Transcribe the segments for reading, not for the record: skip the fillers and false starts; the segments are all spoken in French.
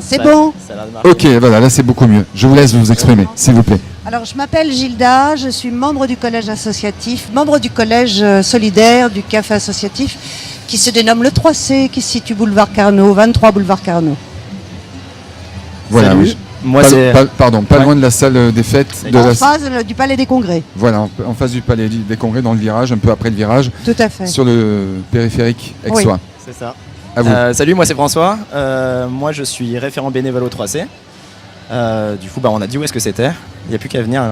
C'est bon? Ok, voilà, là c'est beaucoup mieux. Je vous laisse vous exprimer, s'il vous plaît. Alors, je m'appelle Gilda, je suis membre du collège associatif, membre du collège solidaire du café associatif qui se dénomme le 3C, qui se situe boulevard Carnot, 23 boulevard Carnot. Voilà, Salut. oui. Moi, Pas loin de la salle des fêtes. En face du Palais des Congrès. Voilà, en face du Palais des Congrès, dans le virage, un peu après le virage. Tout à fait. Sur le périphérique aixois. Oui. C'est ça. À vous. Salut, moi c'est François. Moi je suis référent bénévole au 3C. Du coup, on a dit où est-ce que c'était. Il n'y a plus qu'à venir.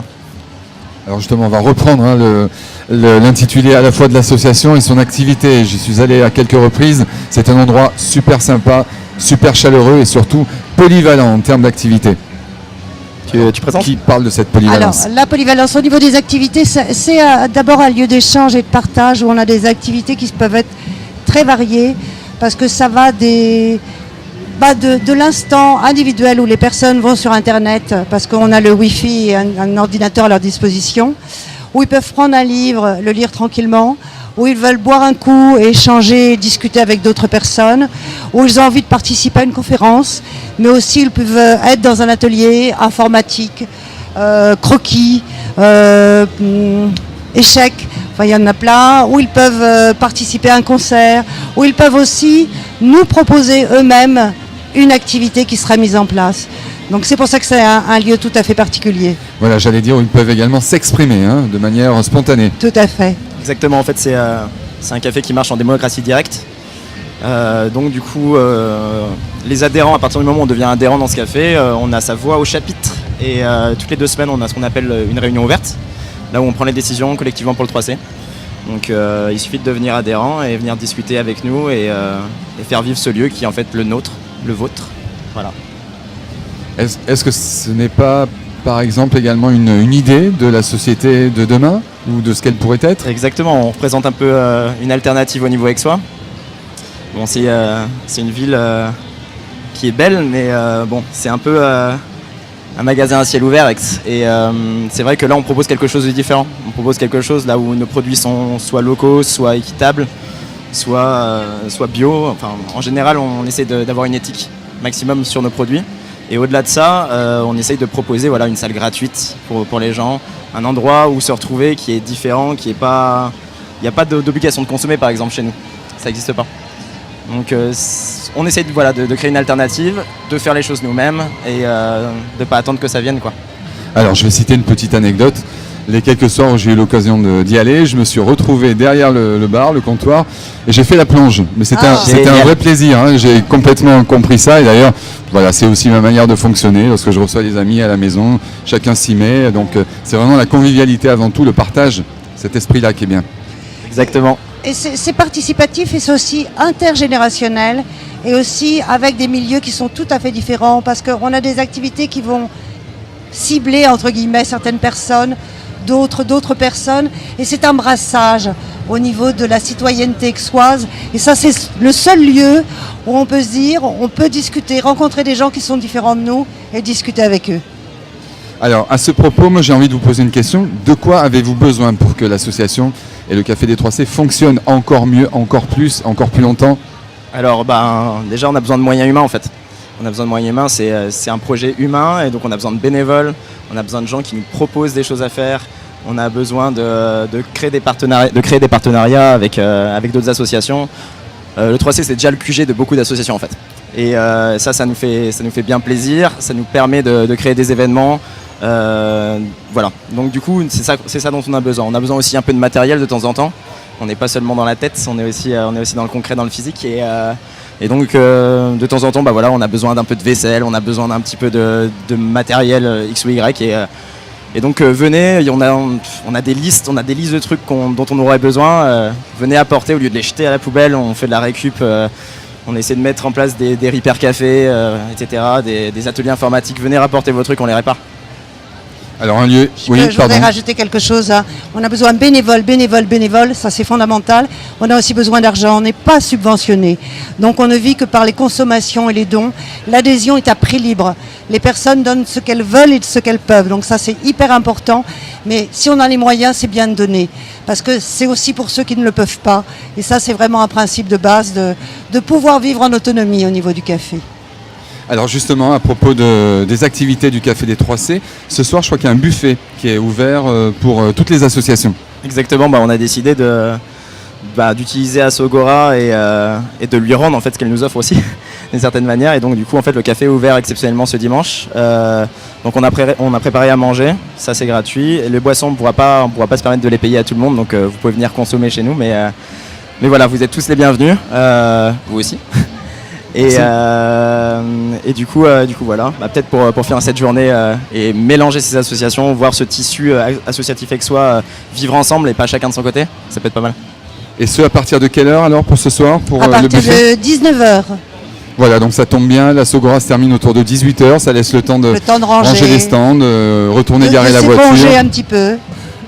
Alors justement, on va reprendre l'intitulé à la fois de l'association et son activité. J'y suis allé à quelques reprises. C'est un endroit super sympa, super chaleureux et surtout polyvalent en termes d'activité. Tu présentes ? Qui parle de cette polyvalence? Alors, la polyvalence, au niveau des activités, c'est d'abord un lieu d'échange et de partage où on a des activités qui peuvent être très variées parce que ça va de l'instant individuel où les personnes vont sur Internet parce qu'on a le Wi-Fi et un ordinateur à leur disposition, où ils peuvent prendre un livre, le lire tranquillement, où ils veulent boire un coup et échanger, discuter avec d'autres personnes, où ils ont envie de participer à une conférence, mais aussi ils peuvent être dans un atelier informatique, croquis, échecs, enfin il y en a plein, où ils peuvent participer à un concert, où ils peuvent aussi nous proposer eux-mêmes une activité qui sera mise en place. Donc c'est pour ça que c'est un lieu tout à fait particulier. Voilà, j'allais dire où ils peuvent également s'exprimer de manière spontanée. Tout à fait. Exactement, en fait c'est un café qui marche en démocratie directe. Donc du coup, les adhérents, à partir du moment où on devient adhérent dans ce café, on a sa voix au chapitre. Et toutes les 2 semaines, on a ce qu'on appelle une réunion ouverte, là où on prend les décisions collectivement pour le 3C. Donc il suffit de devenir adhérent et venir discuter avec nous et faire vivre ce lieu qui est en fait le nôtre, le vôtre. Voilà. Est-ce que ce n'est pas, par exemple, également une idée de la société de demain ou de ce qu'elle pourrait être? Exactement, on représente un peu une alternative au niveau aixois. Bon, c'est une ville qui est belle, mais c'est un peu un magasin à ciel ouvert, Aix. Et c'est vrai que là, on propose quelque chose de différent. On propose quelque chose là où nos produits sont soit locaux, soit équitables, soit bio. Enfin, en général, on essaie d'avoir une éthique maximum sur nos produits. Et au-delà de ça, on essaye de proposer une salle gratuite pour les gens, un endroit où se retrouver qui est différent, qui est pas... Il n'y a pas d'obligation de consommer par exemple chez nous, ça n'existe pas. Donc on essaye de créer une alternative, de faire les choses nous-mêmes et de ne pas attendre que ça vienne, quoi. Alors je vais citer une petite anecdote. Les quelques soirs où j'ai eu l'occasion d'y aller, je me suis retrouvé derrière le bar, le comptoir, et j'ai fait la plonge. Mais c'était un vrai plaisir, j'ai complètement compris ça. Et d'ailleurs, voilà, c'est aussi ma manière de fonctionner. Lorsque je reçois des amis à la maison, chacun s'y met. Donc c'est vraiment la convivialité avant tout, le partage, cet esprit-là qui est bien. Exactement. Et c'est participatif et c'est aussi intergénérationnel et aussi avec des milieux qui sont tout à fait différents parce qu'on a des activités qui vont cibler, entre guillemets, certaines personnes, d'autres personnes, et c'est un brassage au niveau de la citoyenneté aixoise. Et ça, c'est le seul lieu où on peut se dire, on peut discuter, rencontrer des gens qui sont différents de nous et discuter avec eux. Alors, à ce propos, moi j'ai envie de vous poser une question. De quoi avez-vous besoin pour que l'association et le Café des 3C fonctionnent encore mieux, encore plus, encore plus longtemps? Alors, déjà, on a besoin de moyens humains en fait. On a besoin de moyens humains, c'est un projet humain et donc on a besoin de bénévoles, on a besoin de gens qui nous proposent des choses à faire, on a besoin de créer des partenariats avec d'autres associations. Le 3C c'est déjà le QG de beaucoup d'associations en fait. Et ça nous fait bien plaisir, ça nous permet de créer des événements. Voilà, donc du coup c'est ça dont on a besoin. On a besoin aussi un peu de matériel de temps en temps. On n'est pas seulement dans la tête, on est aussi dans le concret, dans le physique. Et donc de temps en temps on a besoin d'un peu de vaisselle, on a besoin d'un petit peu de matériel X ou Y et donc venez, on a des listes de trucs dont on aurait besoin, venez apporter au lieu de les jeter à la poubelle, on fait de la récup, on essaie de mettre en place des repair cafés, etc., des ateliers informatiques, venez rapporter vos trucs, on les répare. Alors un lieu, je voudrais rajouter quelque chose. On a besoin de bénévoles, ça c'est fondamental. On a aussi besoin d'argent, on n'est pas subventionné. Donc on ne vit que par les consommations et les dons. L'adhésion est à prix libre. Les personnes donnent ce qu'elles veulent et ce qu'elles peuvent. Donc ça c'est hyper important. Mais si on a les moyens, c'est bien de donner. Parce que c'est aussi pour ceux qui ne le peuvent pas. Et ça c'est vraiment un principe de base de pouvoir vivre en autonomie au niveau du café. Alors justement, à propos des activités du Café des 3C, ce soir je crois qu'il y a un buffet qui est ouvert pour toutes les associations. Exactement, on a décidé d'utiliser Assogora et de lui rendre en fait ce qu'elle nous offre aussi d'une certaine manière, et donc du coup en fait le café est ouvert exceptionnellement ce dimanche. Donc on a préparé à manger, ça c'est gratuit, et les boissons on pourra pas se permettre de les payer à tout le monde, donc vous pouvez venir consommer chez nous, mais voilà, vous êtes tous les bienvenus, vous aussi. Et du coup voilà, peut-être pour finir cette journée et mélanger ces associations, voir ce tissu associatif aixois vivre ensemble et pas chacun de son côté, ça peut être pas mal. Et ce, à partir de quelle heure alors pour ce soir pour À le partir buffet de 19h. Voilà, donc ça tombe bien, la Sogora se termine autour de 18h, ça laisse le temps de ranger les stands, retourner garer la voiture. S'éponger un petit peu.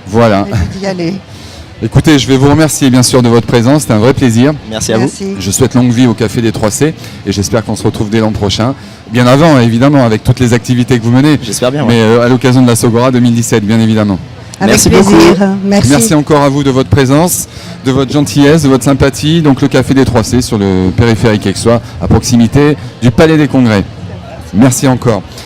Voilà. Et d'y aller. Écoutez, je vais vous remercier bien sûr de votre présence, c'était un vrai plaisir. Merci à vous. Je souhaite longue vie au Café des 3C et j'espère qu'on se retrouve dès l'an prochain. Bien avant, évidemment, avec toutes les activités que vous menez. J'espère bien. Mais à l'occasion de la Sogora 2017, bien évidemment. Avec Merci plaisir. beaucoup. Merci encore à vous de votre présence, de votre gentillesse, de votre sympathie. Donc le Café des 3C sur le périphérique aixois, à proximité du Palais des Congrès. Merci encore.